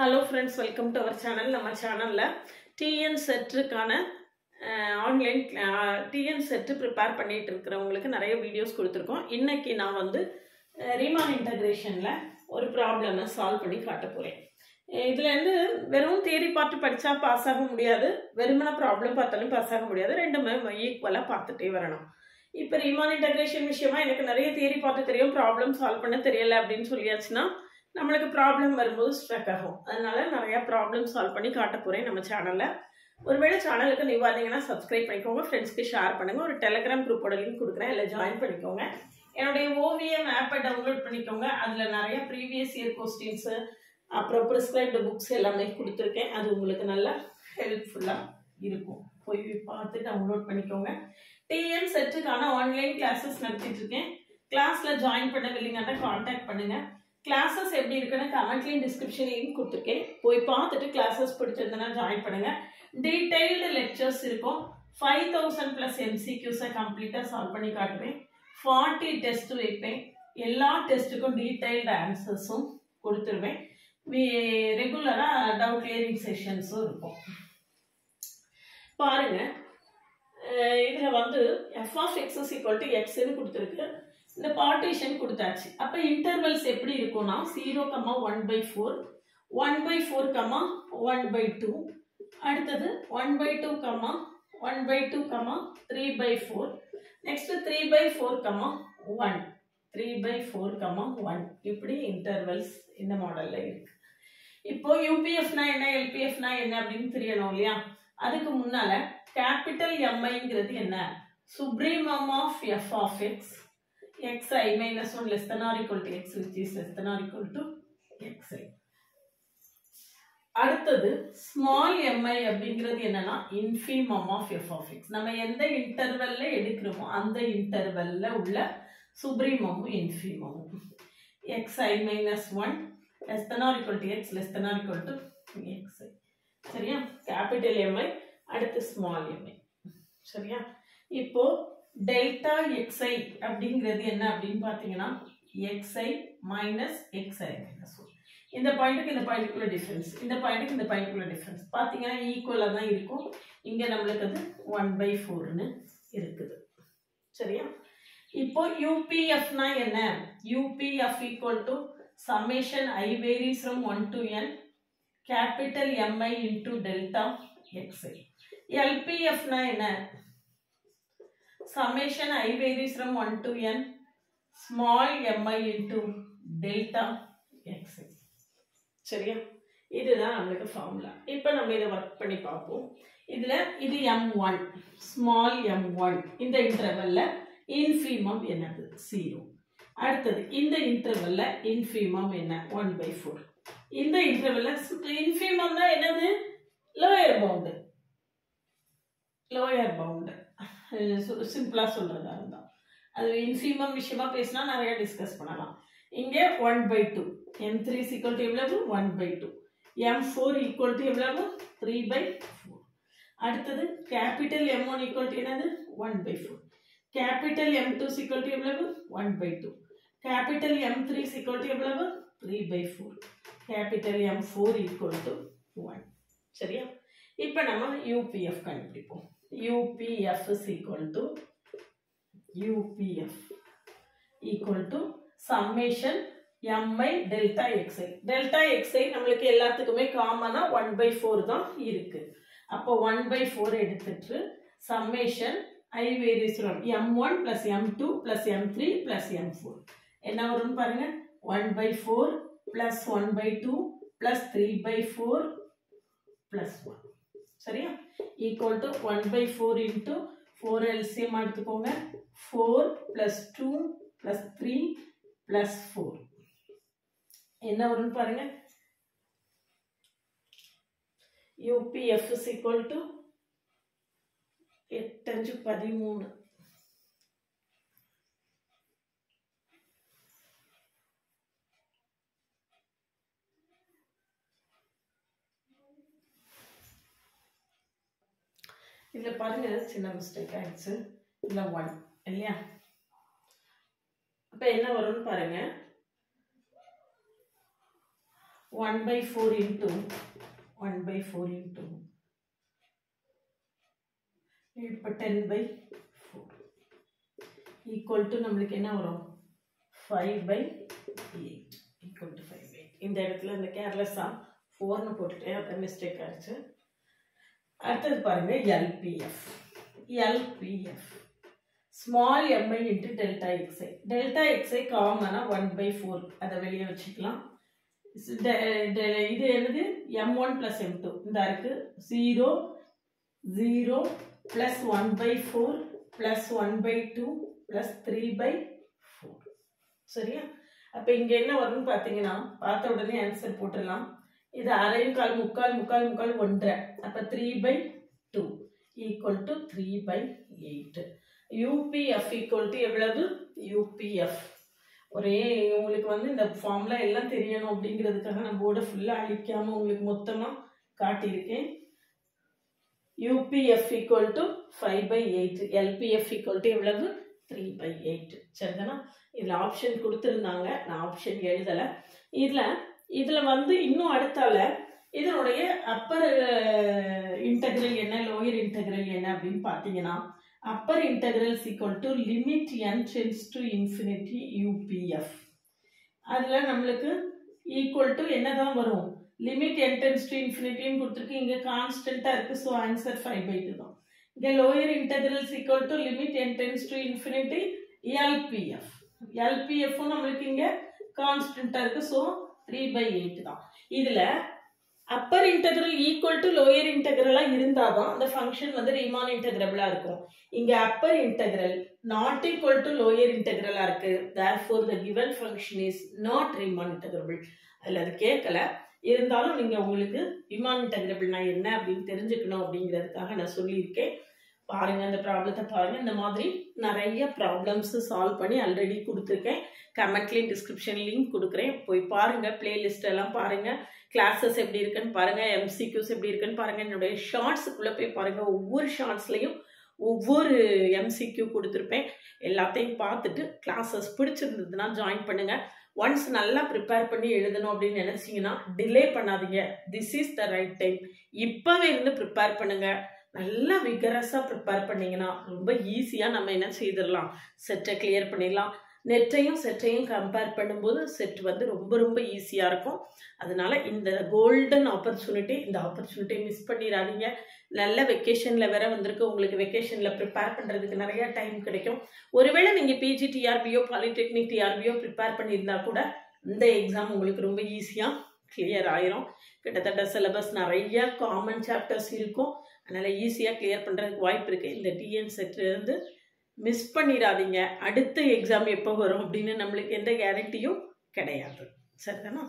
Hello friends, welcome to our channel. நம்ம சேனல்ல TN செட்டுக்கான ஆன்லைன் TN செட் ப்ரிப்பேர் பண்ணிட்டு இருக்கறவங்களுக்கு நிறைய வீடியோஸ் கொடுத்திருக்கோம். இன்னைக்கு நான் வந்து ரீமான் இன்டகிரேஷன்ல ஒரு ப்ராப்ளமை சால்வ் பண்ணி காட்ட போறேன். இதுல இருந்து வெறும் தியரி பார்ட் படிச்சா பாஸ் ஆக முடியாது, வெறுமன ப்ராப்ளம் பார்த்தாலும் பாஸ் ஆக முடியாது. ரெண்டுமே ஈக்குவலா பார்த்துட்டே வரணும். இப்போ ரீமான் இன்டகிரேஷன் விஷயமா எனக்கு நிறைய தியரி பார்ட் தெரியும், ப்ராப்ளம் சால்வ் பண்ண தெரியல அப்படின்னு சொல்லியாச்சுன்னா நம்மளுக்கு ப்ராப்ளம் வரும்போது ஸ்ட்ரக் ஆகும். அதனால நிறைய ப்ராப்ளம் சால்வ் பண்ணி காட்ட போறேன் நம்ம சேனல்ல. ஒருவேளை சேனலுக்கு நீ வந்தீங்கன்னா சப்ஸ்கிரைப் பண்ணிக்கோங்க, ஃப்ரெண்ட்ஸ்க்கு ஷேர் பண்ணுங்க. ஒரு டெலிகிராம் குரூப்போட லிங்க் கொடுக்குறேன், இல்லை ஜாயின் பண்ணிக்கோங்க. என்னுடைய ஓவிஎம் ஆப்பை டவுன்லோட் பண்ணிக்கோங்க. அதுல நிறைய ப்ரீவியஸ் இயர் கொஸ்டின்ஸ் அப்புறம் ப்ரிஸ்கிரைப்டு புக்ஸ் எல்லாமே கொடுத்துருக்கேன். அது உங்களுக்கு நல்லா ஹெல்ப்ஃபுல்லா இருக்கும். போய் பார்த்து டவுன்லோட் பண்ணிக்கோங்க. டிஎன் செட்டுக்கான ஆன்லைன் கிளாஸஸ் நடத்திட்டு இருக்கேன். கிளாஸ்ல ஜாயின் பண்ண வில்லிங்காட்ட கான்டாக்ட் பண்ணுங்க. கிளாஸஸ் எப்படி இருக்குன்னு கமெண்ட்லையும் டிஸ்கிரிப்ஷன்லையும் கொடுத்துருக்கேன். போய் பார்த்துட்டு கிளாஸஸ் பிடிச்சிருந்தனா ஜாயின் பண்ணுங்க. டீடைல்டு லெக்சர்ஸ் இருக்கும். 5000 + MCQஸை கம்ப்ளீட்டாக சால்வ் பண்ணி காட்டுவேன். 40 டெஸ்ட் வைப்பேன். எல்லா டெஸ்ட்டுக்கும் டீடைல்டு ஆன்சர்ஸும் கொடுத்துருவேன். ரெகுலராக டவுட் கிளியரிங் செஷன்ஸும் இருக்கும். பாருங்க, இதில் வந்து f(x) = xன்னு கொடுத்துருக்கு. இந்த பார்ட்டிஷன் கொடுத்தாச்சு. அப்ப இன்டர்வல்ஸ் எப்படி இருக்கும்னா 0,1/4, 1/4, 1/2, அடுத்தது 1/2, 1/2, 3/4, நெக்ஸ்ட் 3/4, 1, 3/4, 1 இப்படி இன்டர்வல்ஸ் இந்த மாடல்ல இருக்கு. இப்போ யூபிஎஃப்னா என்ன, எல்பிஎஃப்னா என்ன அப்படின்னு தெரியணும் இல்லையா? அதுக்கு முன்னால கேபிட்டல் எம்ஐங்கிறது என்ன? Supremum of f of x xi - 1 less than or equal to x which is less than or equal to xi. அடுத்தது ஸ்மால் mi அப்படிங்கிறது என்னன்னா infimum of f of x. நம்ம எந்த இன்டர்வல்ல எடுக்கிறோமோ அந்த இன்டர்வல்ல உள்ள சுப்ரீமமும் இன்ஃபிமமும். xi - 1 less than or equal to x less than or equal to xi. சரியா? Capital mi அடுத்து ஸ்மால் mi. சரியா? இப்போ டெல்டா xi அப்படிங்கிறது என்ன அப்படின்னு பார்த்தீங்கன்னா xi மைனஸ் xi மைனஸ் 1. இந்த பாயிண்ட்டுக்கு இந்த பாயிண்ட்டுக்குள்ள டிஃபரன்ஸ், இந்த பாயிண்ட்டுக்கு இந்த பாயிண்ட்டுக்குள்ள டிஃபரன்ஸ் பார்த்தீங்கன்னா ஈக்குவலாக தான் இருக்கும். இங்கே நம்மளுக்கு அது 1/4ன்னு இருக்குது. சரியா? இப்போ யூபிஎஃப்னா என்ன? UPF = summation i varies from 1 to n capital mi into delta xi. எல்பிஎஃப்னா என்ன? Summation I varies from 1 to n small mi into delta xi. சரியா? இதுதான் நம்மளுக்கு ஃபார்முலா. இப்போ நம்ம இதை ஒர்க் பண்ணி பார்ப்போம். இதுல இது m1 ஸ்மால் m1 இந்த இன்டர்வல்ல இன்ஃபிமம் என்னது? 0. அடுத்தது இந்த இன்டர்வல்ல இன்ஃபிமம் என்ன? 1/4. இந்த இன்டர்வல்ல இன்ஃபிமம்னா என்னது? Lower bound. லோயர் பவுண்ட் சிம்பிளா சொல்றதா இருந்தா அது இன்ஃபிமம் விஷயமா பேசினா நிறைய டிஸ்கஸ் பண்ணலாம். இங்கே 1/2 m3 = எவ்வளவு? 1/2. m4 = எவ்வளவு? 3/4. அடுத்தது கேபிட்டல் m1 = என்னது? 1/4. கேபிட்டல் m2 = எவ்வளவு? 1/2. கேபிட்டல் m3 = எவ்வளவு? 3/4. Capital m4 = 1. சரியா? இப்போ நம்ம யூபிஎஃப் கண்டுபிடிப்போம். UPF = summation mi delta xi. delta xi நம்மளுக்கு எல்லாத்துக்குமே காமனா 1/4 தான் இருக்கு. அப்போ 1/4 எடுத்துட்டு summation i varies from m1 plus m2 plus m3 plus m4 என்ன வரும்னு பாருங்க. 1/4 plus 1/2 plus 3/4 plus 1. சரியா? equal to 1/4 into 4 LCM எடுத்துக்கோங்க. 4 plus 2 plus 3 plus 4 என்ன வரும்னு பாருங்க. UPF = 8 × 13. இதுல பாருங்க சின்ன மிஸ்டேக் ஆயிடுச்சு. இதுல 1 இல்லையா? அப்ப என்ன வரும்னு பாருங்க. 1/4 into 1/4 into இப்போ 10/4 equal to நம்மளுக்கு என்ன வரும் 5/8 equal to 5/8. இந்த இடத்துல இந்த கேர்லெஸ்ஸா 4ன்னு போட்டுட்டேன், அது மிஸ்டேக் ஆயிடுச்சு. அடுத்தது பாருங்க LPF. LPF small mi into delta xi. Delta xi காமனா 1/4 அதை வெளியே வச்சுக்கலாம். இது என்னது m1 plus m2 இந்த இருக்கு 0 0 plus 1/4 plus 1/2 plus 3/4. சரியா? அப்ப இங்க என்ன வரும்னு பாத்தீங்கன்னா பார்த்த உடனே ஆன்சர் போட்டுடலாம். இது அரையும் கால் முக்கால் முக்கால் முக்கால் 1/2. அப்ப 3/2 equal to 3/8. UPF equal to எவ்வளவு? UPF ஒரே உங்களுக்கு வந்து இந்த ஃபார்முலா எல்லாம் தெரியணும் அப்படிங்கிறதுக்காக நான் போர்டை ஃபுல்லாக அழிக்காம உங்களுக்கு மொத்தமாக காட்டியிருக்கேன். UPF equal to 5/8. LPF equal to எவ்வளவு? 3/8. சரிதானா? இதில் ஆப்ஷன் கொடுத்துருந்தாங்க, நான் ஆப்ஷன் எழுதலை. இதில் வந்து இன்னும் அடுத்தால இதனுடைய அப்பர் இன்டெக்ரல் என்ன, லோயர் இன்டெக்ரல் என்ன அப்படின்னு பார்த்தீங்கன்னா upper integral is equal to limit n tends to infinity UPF. அதில் நம்மளுக்கு equal to என்னதான் வரும்? limit n tends to infinity கொடுத்துருக்கு, இங்கே கான்ஸ்டன்ட்டாக இருக்குது, ஸோ ஆன்சர் 5/2 தான். இங்கே lower integral is equal to limit n tends to infinity LPF. LPFும் நம்மளுக்கு இங்கே கான்ஸ்டன்ட்டாக இருக்குது, ஸோ 3/8 தான். இதில் upper integral equal to lower இன்டெக்ரலா இருந்தாதான் அந்த ஃபங்க்ஷன் வந்து ரீமான் இன்டெக்ரபிளா இருக்கும். இங்க upper integral not equal to lower இன்டெக்ரலா இருக்கு. therefore the given function is not Riemann integrable. அதுல அது கேட்கல, இருந்தாலும் நீங்க உங்களுக்கு ரீமான் இன்டெக்ரபிள்னா என்ன அப்படின்னு தெரிஞ்சுக்கணும் அப்படிங்கிறதுக்காக நான் சொல்லியிருக்கேன். பாருங்க, அந்த ப்ராப்ளத்தை பாருங்க. இந்த மாதிரி நிறைய ப்ராப்ளம்ஸ் சால்வ் பண்ணி ஆல்ரெடி கொடுத்துருக்கேன். கமெண்ட்லேயும் டிஸ்கிரிப்ஷன்லையும் கொடுக்குறேன், போய் பாருங்க. பிளேலிஸ்ட் எல்லாம் பாருங்க, கிளாஸஸ் எப்படி இருக்குன்னு பாருங்க, MCQs எப்படி இருக்குன்னு பாருங்க, என்னுடைய ஷார்ட்ஸுக்குள்ள போய் பாருங்க. ஒவ்வொரு ஷார்ட்ஸ்லையும் ஒவ்வொரு MCQ கொடுத்துருப்பேன். எல்லாத்தையும் பார்த்துட்டு கிளாஸஸ் பிடிச்சிருந்ததுன்னா ஜாயின் பண்ணுங்க. ஒன்ஸ் நல்லா ப்ரிப்பேர் பண்ணி எழுதணும் அப்படின்னு நினைச்சீங்கன்னா டிலே பண்ணாதீங்க. This is the right time. இப்பவே இருந்து ப்ரிப்பேர் பண்ணுங்க. நல்லா விகரஸாக ப்ரிப்பேர் பண்ணிங்கன்னா ரொம்ப ஈஸியாக நம்ம என்ன செய்திடலாம், செட்டை கிளியர் பண்ணிடலாம். நெட்டையும் செட்டையும் கம்பேர் பண்ணும்போது செட் வந்து ரொம்ப ரொம்ப ஈஸியாக இருக்கும். அதனால இந்த கோல்டன் ஆப்பர்ச்சுனிட்டி, இந்த ஆப்பர்ச்சுனிட்டியை மிஸ் பண்ணிடாதீங்க. நல்ல வெக்கேஷனில் வேற வந்திருக்கு, உங்களுக்கு வெக்கேஷனில் ப்ரிப்பேர் பண்ணுறதுக்கு நிறைய டைம் கிடைக்கும். ஒருவேளை நீங்கள் PG TRBO polytechnic TRBO prepare பண்ணியிருந்தா கூட இந்த எக்ஸாம் உங்களுக்கு ரொம்ப ஈஸியாக கிளியர் ஆயிரும். கிட்டத்தட்ட சிலபஸ் நிறைய காமன் சாப்டர்ஸ் இருக்கும், அதனால் ஈஸியாக கிளியர் பண்ணுறதுக்கு வாய்ப்பு இருக்குது. இந்த TN செட் வந்து மிஸ் பண்ணிடாதீங்க. அடுத்த எக்ஸாம் எப்போ வரும் அப்படின்னு நம்மளுக்கு எந்த கேரண்டியும் கிடையாது. சரிதானா?